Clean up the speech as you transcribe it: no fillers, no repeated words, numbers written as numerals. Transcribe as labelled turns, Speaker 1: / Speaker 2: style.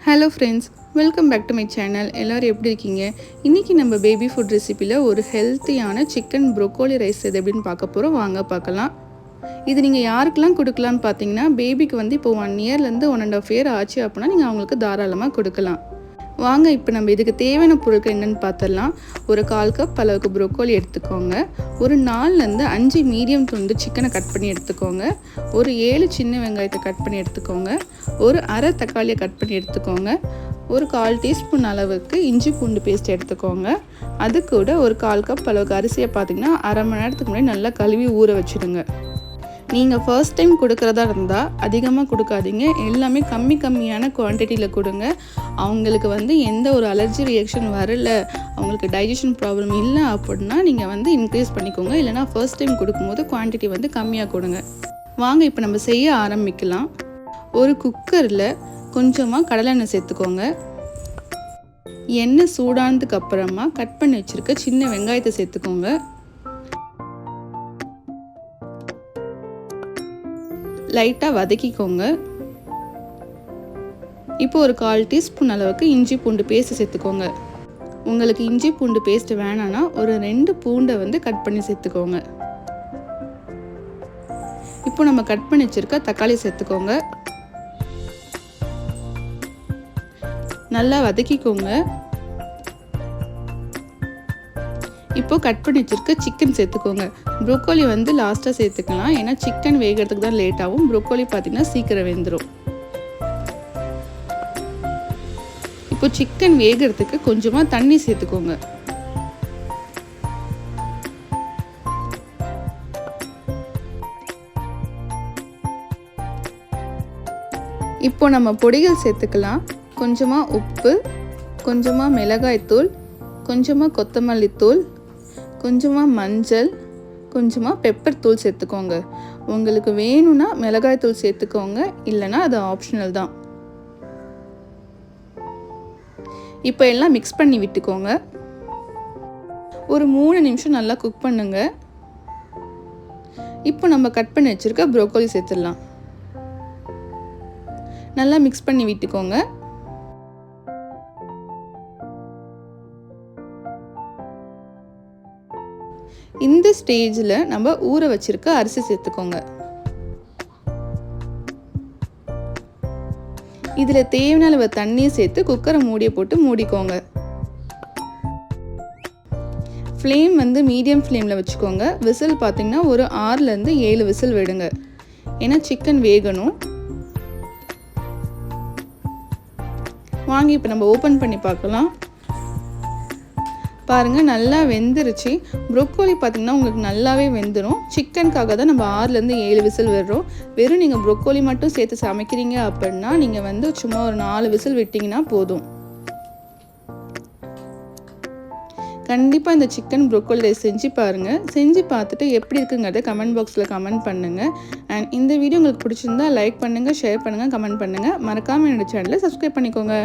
Speaker 1: Hello friends, welcome back to my channel. எல்லோரும் எப்படி இருக்கீங்க? இன்றைக்கி நம்ம பேபி ஃபுட் ரெசிப்பியில் ஒரு ஹெல்த்தியான சிக்கன் ப்ரோக்கோலி ரைஸ் எது எப்படின்னு பார்க்க போகிறோம். வாங்க பார்க்கலாம். இது நீங்கள் யாருக்கெல்லாம் கொடுக்கலான்னு பார்த்தீங்கன்னா, பேபிக்கு வந்து இப்போ 1 இயர்லேருந்து 1.5 இயர் ஆச்சு அப்படின்னா நீங்கள் அவங்களுக்கு தாராளமாக கொடுக்கலாம். வாங்க இப்போ நம்ம இதுக்கு தேவையான பொருட்கள் என்னென்னு பார்த்துடலாம். ஒரு 1/4 கப் அளவுக்கு ப்ரோக்கோலி எடுத்துக்கோங்க. ஒரு 4லேருந்து 5 மீடியம் துண்டு சிக்கனை கட் பண்ணி எடுத்துக்கோங்க. ஒரு 7 சின்ன வெங்காயத்தை கட் பண்ணி எடுத்துக்கோங்க. ஒரு அரை தக்காளியை கட் பண்ணி எடுத்துக்கோங்க. ஒரு 1/4 டீஸ்பூன் அளவுக்கு இஞ்சி பூண்டு பேஸ்ட் எடுத்துக்கோங்க. அது கூட ஒரு 1/4 கப் அளவுக்கு அரிசியை பார்த்திங்கன்னா அரை மணி நேரத்துக்கு முன்னாடி நல்லா கழுவி ஊற வச்சுடுங்க. நீங்கள் ஃபர்ஸ்ட் டைம் கொடுக்குறதா இருந்தால் அதிகமாக கொடுக்காதீங்க. எல்லாமே கம்மியான குவான்டிட்டியில் கொடுங்க. அவங்களுக்கு வந்து எந்த ஒரு அலர்ஜி ரியாக்ஷன் வரல, அவங்களுக்கு டைஜஷன் ப்ராப்ளம் இல்லை அப்படின்னா நீங்கள் வந்து இன்க்ரீஸ் பண்ணிக்கோங்க. இல்லைனா ஃபர்ஸ்ட் டைம் கொடுக்கும்போது குவான்டிட்டி வந்து கம்மியாக கொடுங்க. வாங்க இப்போ நம்ம செய்ய ஆரம்பிக்கலாம். ஒரு குக்கரில் கொஞ்சமாக கடலெண்ணெய் சேர்த்துக்கோங்க. எண்ணெய் சூடானதுக்கு அப்புறமா கட் பண்ணி வச்சுருக்க சின்ன வெங்காயத்தை சேர்த்துக்கோங்க. லைட்டாக வதக்கிக்கோங்க. இப்போ ஒரு 1/4 டீஸ்பூன் அளவுக்கு இஞ்சி பூண்டு பேஸ்ட் சேர்த்துக்கோங்க. உங்களுக்கு இஞ்சி பூண்டு பேஸ்ட் வேணான்னா ஒரு 2 பூண்டை வந்து கட் பண்ணி சேர்த்துக்கோங்க. இப்போ நம்ம கட் பண்ணி வச்சிருக்க தக்காளி சேர்த்துக்கோங்க. நல்லா வதக்கிக்கோங்க. இப்போ கட் பண்ணி வச்சிருக்க சிக்கன் சேர்த்துக்கோங்க. ப்ரோக்கோலி வந்து லாஸ்ட்டாக சேர்த்துக்கலாம், ஏன்னா சிக்கன் வேகிறதுக்கு தான் லேட் ஆகும். ப்ரோக்கோலி பார்த்தீங்கன்னா சீக்கிரம் வெந்துடும். இப்போ சிக்கன் வேகிறதுக்கு கொஞ்சமாக தண்ணி சேர்த்துக்கோங்க. இப்போ நம்ம பொடிகள் சேர்த்துக்கலாம். கொஞ்சமாக உப்பு, கொஞ்சமாக மிளகாய்த்தூள், கொஞ்சமாக கொத்தமல்லி தூள், கொஞ்சமாக மஞ்சள், கொஞ்சமாக பெப்பர் தூள் சேர்த்துக்கோங்க. உங்களுக்கு வேணும்னா மிளகாய் தூள் சேர்த்துக்கோங்க, இல்லைனா அது ஆப்ஷனல் தான். இப்போ எல்லாம் மிக்ஸ் பண்ணி விட்டுக்கோங்க. ஒரு 3 நிமிஷம் நல்லா குக் பண்ணுங்க. இப்போ நம்ம கட் பண்ணி வச்சிருக்க ப்ரோக்கோலி சேர்த்துடலாம். நல்லா மிக்ஸ் பண்ணி விட்டுக்கோங்க. இந்த ஸ்டேஜில் நம்ம ஊற வச்சிருக்க அரிசி சேர்த்துக்கோங்க. இதில் தேவையான அளவு தண்ணியை சேர்த்து குக்கரை மூடியை போட்டு மூடிக்கோங்க. ஃப்ளேம் வந்து மீடியம் ஃப்ளேமில் வச்சுக்கோங்க. விசில் பார்த்தீங்கன்னா ஒரு 6லேருந்து 7 விசில் விடுங்க, ஏன்னா சிக்கன் வேகணும். வாங்கி இப்போ நம்ம ஓப்பன் பண்ணி பார்க்கலாம். பாருங்கள், நல்லா வெந்துருச்சு. ப்ரோக்கோலி பார்த்திங்கன்னா உங்களுக்கு நல்லாவே வெந்துடும். சிக்கனுக்காக தான் நம்ம 6லேருந்து 7 விசில் விடுறோம். வெறும் நீங்கள் ப்ரோக்கோலி மட்டும் சேர்த்து சமைக்கிறீங்க அப்படின்னா நீங்கள் வந்து சும்மா ஒரு 4 விசில் விட்டிங்கன்னா போதும். கண்டிப்பாக இந்த சிக்கன் ப்ரோக்கோலி ரைஸ் செஞ்சு பாருங்கள். செஞ்சு பார்த்துட்டு எப்படி இருக்குங்கிறத கமெண்ட் பாக்ஸில் கமெண்ட் பண்ணுங்கள். அண்ட் இந்த வீடியோ உங்களுக்கு பிடிச்சிருந்தா லைக் பண்ணுங்கள், ஷேர் பண்ணுங்கள், கமெண்ட் பண்ணுங்கள். மறக்காமல் என்னோட சேனலை சப்ஸ்கிரைப் பண்ணிக்கோங்க.